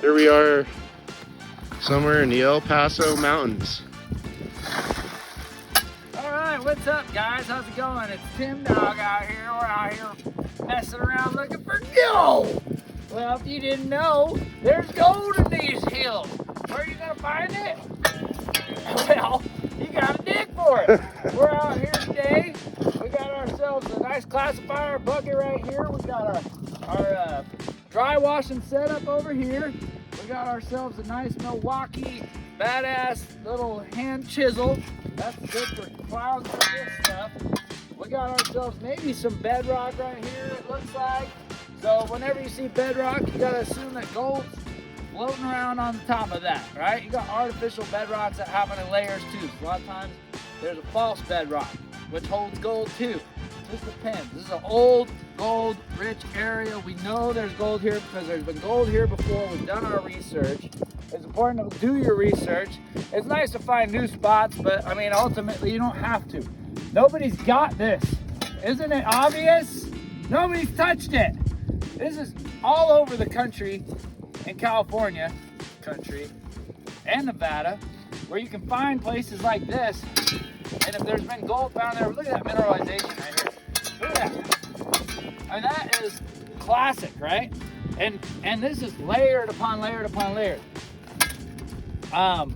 Here we are somewhere in the El Paso Mountains. All right, what's up, guys? How's it going? It's Tim Dog out here. We're out here messing around looking for gold. Well, if you didn't know, there's gold in these hills. Where are you gonna find it? Well, you gotta dig for it. We're out here today. We got ourselves a nice classifier bucket right here. We got our dry washing setup over here. We got ourselves a nice Milwaukee badass little hand chisel. That's good for plowing through this stuff. We got ourselves maybe some bedrock right here, it looks like. So whenever you see bedrock, you gotta assume that gold's floating around on the top of that, right? You got artificial bedrocks that happen in layers too. So a lot of times there's a false bedrock, which holds gold too. Just depends. This is an old gold rich area. We know there's gold here because there's been gold here before. We've done our research. It's important to do your research. It's nice to find new spots, but I mean, ultimately you don't have to. Nobody's got this. Isn't it obvious? Nobody's touched it. This is all over the country, in California, and Nevada, where you can find places like this. And if there's been gold found there, look at that mineralization right here. Look at that. I mean, that is classic, right? And this is layered upon layered upon layered.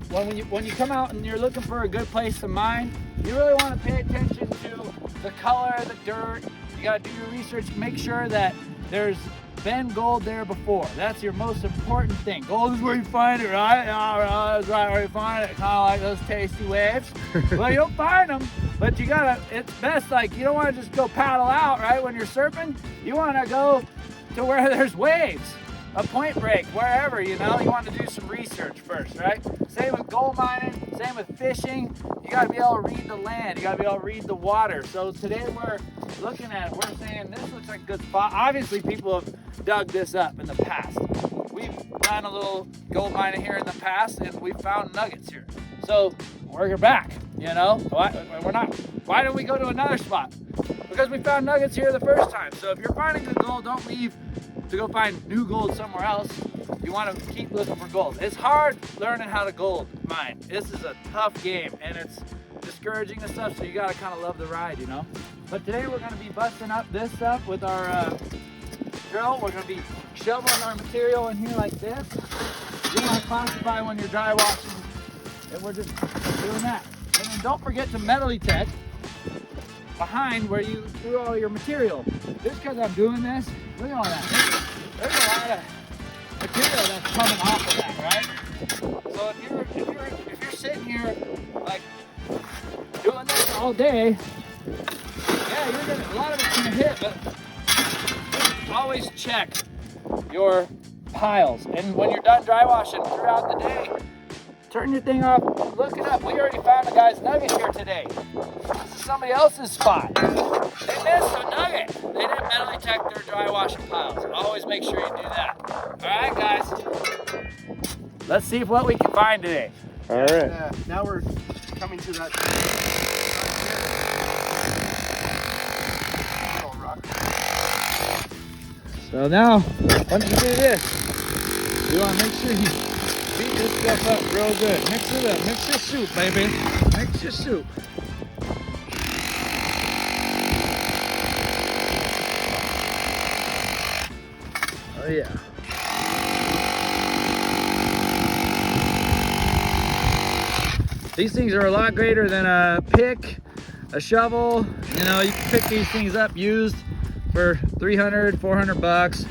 When you come out and you're looking for a good place to mine, you really want to pay attention to the color of the dirt. You got to do your research, make sure that there's been gold there before. That's your most important thing. Gold is where you find it, right? That's right where you find it. Kind of like those tasty waves. Well, you'll find them, but you gotta, it's best, like, you don't want to just go paddle out, right? When you're surfing, you want to go to where there's waves, a point break, wherever, you know. You want to do some research first, right? Same with gold mining, same with fishing. You got to be able to read the land. You got to be able to read the water. So today we're looking at it. We're saying this looks like a good spot. Obviously, people have dug this up in the past. We've done a little gold mining here in the past, and we found nuggets here. So we're back, you know. Why don't we go to another spot? Because we found nuggets here the first time. So if you're finding good gold, don't leave to go find new gold somewhere else. You want to keep looking for gold. It's hard learning how to gold mine. This is a tough game, and it's discouraging and stuff, so you got to kind of love the ride, you know. But today we're going to be busting up this stuff with our drill. We're going to be shoveling our material in here like this. You want to classify when you're dry washing, and we're just doing that. And then don't forget to metal detect behind where you threw all your material. Just because I'm doing this, look at all that. There's a lot of material that's coming off of that, right? So if you're sitting here like doing this all day, yeah, a lot of it's gonna hit, but just always check your piles. And when you're done dry washing throughout the day, turn your thing off, look it up. We already found a guy's nugget here today. This is somebody else's spot. They missed a nugget. They didn't metal detect their dry washing piles. Always make sure you do that. All right, guys. Let's see what we can find today. All right. Now we're coming to that. So now, once you do this, you want to make sure you beat this stuff up real good. Mix it up. Mix your soup, baby. Mix your soup. Oh yeah. These things are a lot greater than a pick, a shovel. You know, you can pick these things up used for 300, 400 bucks.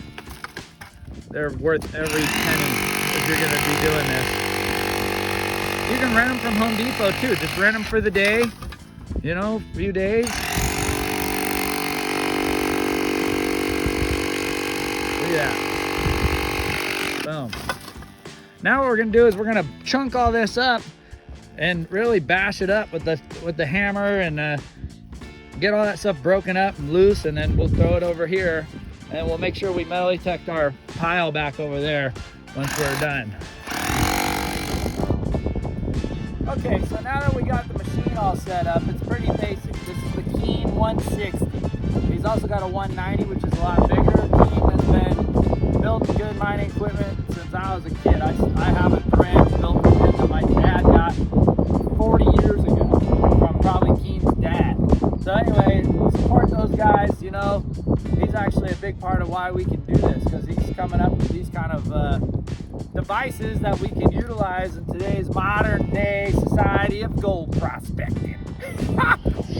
They're worth every penny if you're gonna be doing this. You can rent them from Home Depot too. Just rent them for the day, you know, a few days. Look at that. Boom. Now what we're gonna do is we're gonna chunk all this up and really bash it up with the hammer and get all that stuff broken up and loose, and then we'll throw it over here and we'll make sure we metal detect our pile back over there once we're done. Okay, so now that we got the machine all set up, it's pretty basic. This is the Keen 160. He's also got a 190, which is a lot bigger. Keen has been building good mining equipment since since I was a kid. I have a branch built that my dad got 40 years ago from probably Keen's dad. So anyway, support those guys, you know. He's actually a big part of why we can do this, because he's coming up with these kind of devices that we can utilize in today's modern day society of gold prospecting.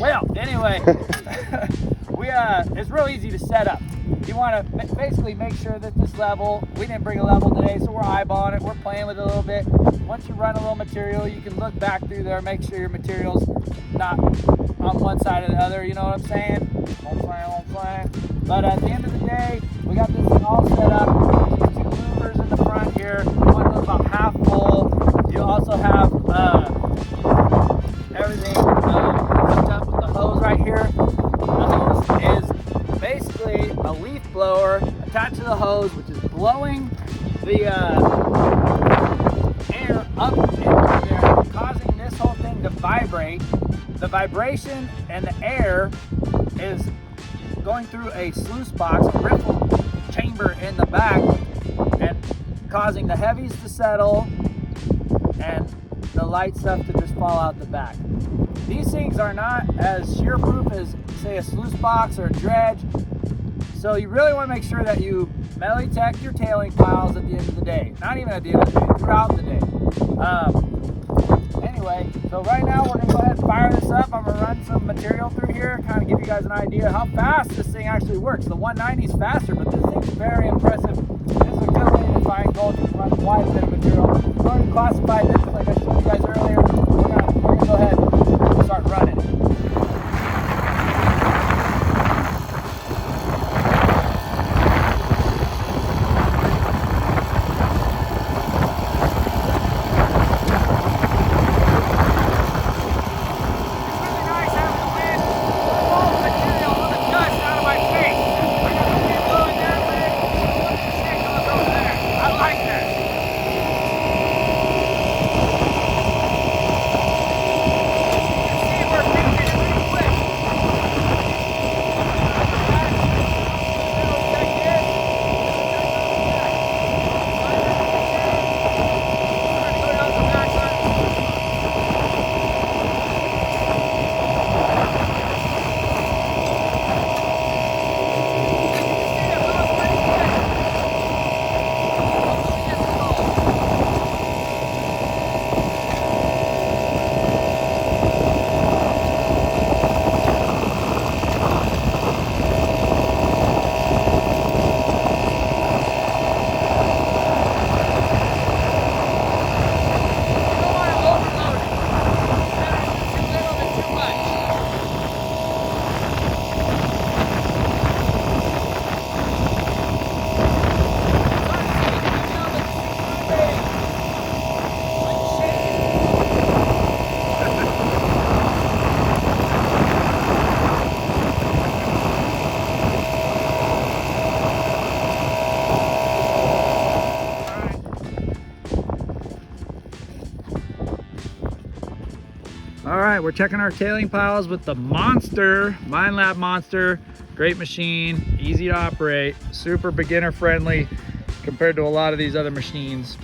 Well, anyway, it's real easy to set up. You want to basically make sure that this level, we didn't bring a level today, so we're eyeballing it, we're playing with it a little bit. Once you run a little material, you can look back through there, make sure your material's not on one side or the other, you know what I'm saying? But at the end of the day, we got this thing all set up. These two louvers in the front here, one goes about half full. You also have everything hooked up with the hose right here. The hose is basically a leaf blower attached to the hose, which is blowing the air up into there, causing this whole thing to vibrate. The vibration and the air is going through a sluice box, a riffle chamber in the back, and causing the heavies to settle and the light stuff to just fall out the back. These things are not as shear proof as, say, a sluice box or a dredge, so you really want to make sure that you metal detect your tailing piles at the end of the day. Not even at the end of the day, throughout the day. Anyway, so right now we're going to go ahead and fire this up. I'm going to run some material through here, kind of give you guys an idea how fast this thing actually works. The 190 is faster, but this thing's very impressive. This is a good way to find gold. You can run quite a bit of material. We've already classified this, like I showed you guys earlier. We're going to go ahead and start running it. All right, we're checking our tailing piles with the Monster, MineLab Monster. Great machine, easy to operate, super beginner friendly compared to a lot of these other machines.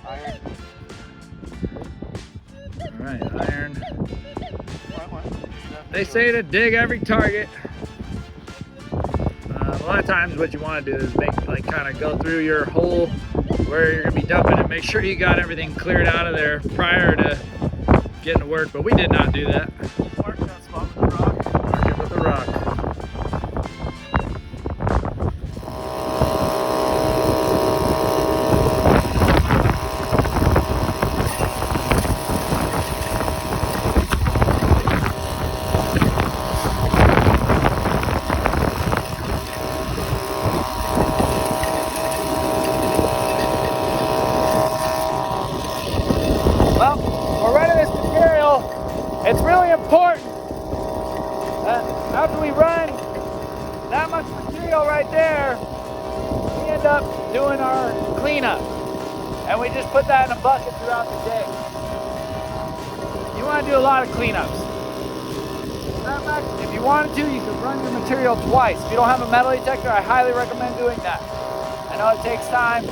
Iron. All right, iron. They say to dig every target. A lot of times what you want to do is make, like, kind of go through your hole where you're gonna be dumping and make sure you got everything cleared out of there prior to getting to work, but we did not do that. Mark that spot with the rock. Mark it with the rock. It's really important that after we run that much material right there, we end up doing our cleanup. And we just put that in a bucket throughout the day. You want to do a lot of cleanups. Matter of fact, if you wanted to, you could run your material twice. If you don't have a metal detector, I highly recommend doing that. I know it takes time,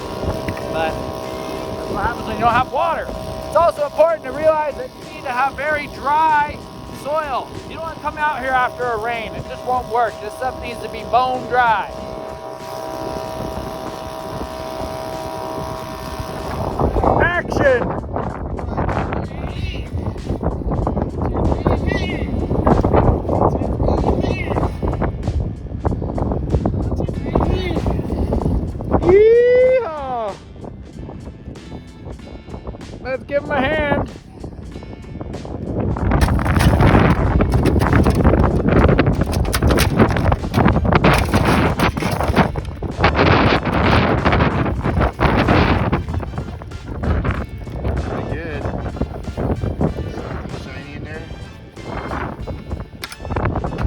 but that's what happens when you don't have water. It's also important to realize that you need to have very dry soil. You don't want to come out here after a rain. It just won't work. This stuff needs to be bone dry. Action! Yeehaw! Let's give him a hand. Pretty good. Something shiny in there.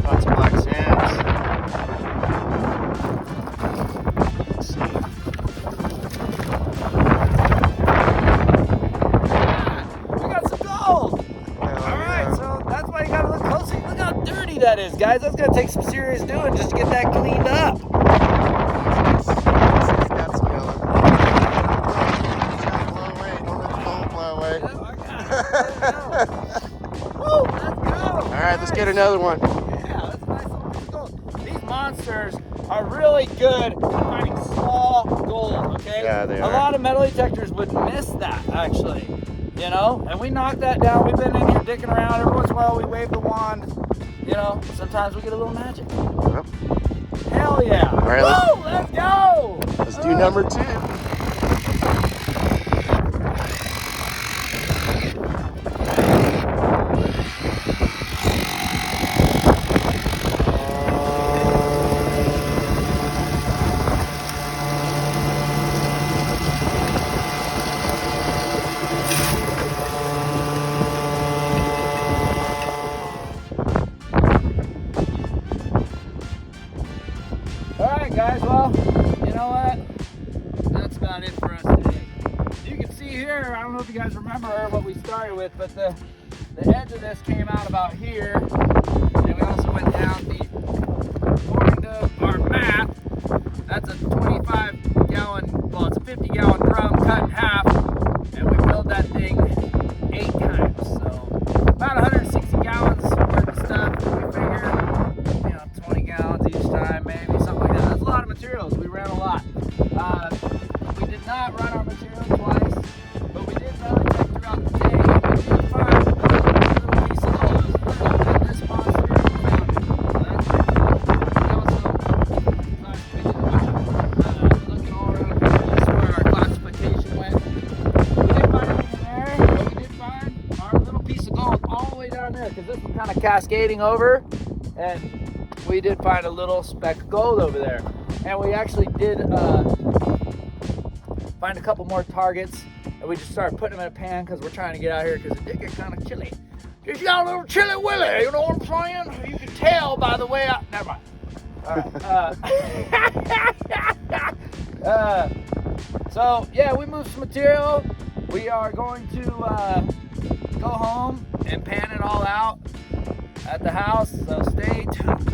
Lots of black sands. Let's see. We got some gold. Alright, so that's why you gotta look closely. Look how dirty that is, guys. That's gonna take some serious doing just to get that cleaned up. It's got some yellow. It's gonna blow away. Don't let the gold blow away. Woo, let's go. Alright, let's get another one. Yeah, that's a nice little piece of gold. These monsters are really good at finding small gold, okay? Yeah, they A are. lot of metal detectors would miss that, actually. You know? And we knocked that down. We've been in here dicking around. Every once in a while, we wave the wand. You know? Sometimes we get a little magic. Yep. Hell yeah. All right, Woo, let's go. Let's do number 2. Alright guys, well, you know what? That's about it for us today. You can see here, I don't know if you guys remember what we started with, but the edge of this came out about here. And we also went down according to our map, that's a 25 gallon, well it's a 50 gallon drum cut in half. And we filled that thing 8 times. So about 160 gallons worth of stuff. We figured, you know, 20 gallons each time, maybe something like that. That's a lot of materials. We ran a lot. We did not run our material twice, but we did metal check throughout the day. We did find a little piece of gold. It was further than this monster found it. So that's pretty cool. That was some classification. Looking all around here, that's where our classification went. We didn't find anything in there, but we did find our little piece of gold all the way down there because this was kind of cascading over, and we did find a little speck of gold over there. And we actually did find a couple more targets, and we just started putting them in a pan because we're trying to get out here because it did get kind of chilly. Just got a little chilly willy, you know what I'm saying? You can tell by the way I... Never mind. All right. So, yeah, we moved some material. We are going to go home and pan it all out at the house, so stay tuned.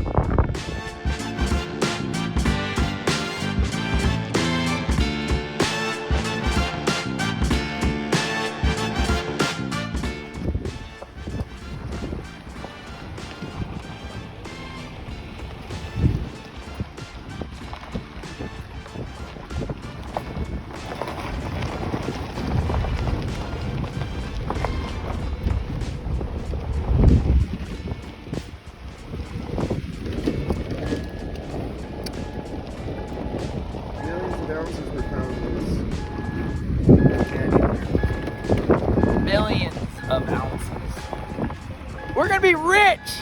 Ounces per pound Millions of ounces. We're gonna be rich.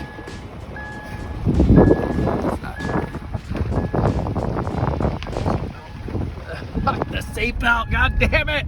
The safe out, god damn it.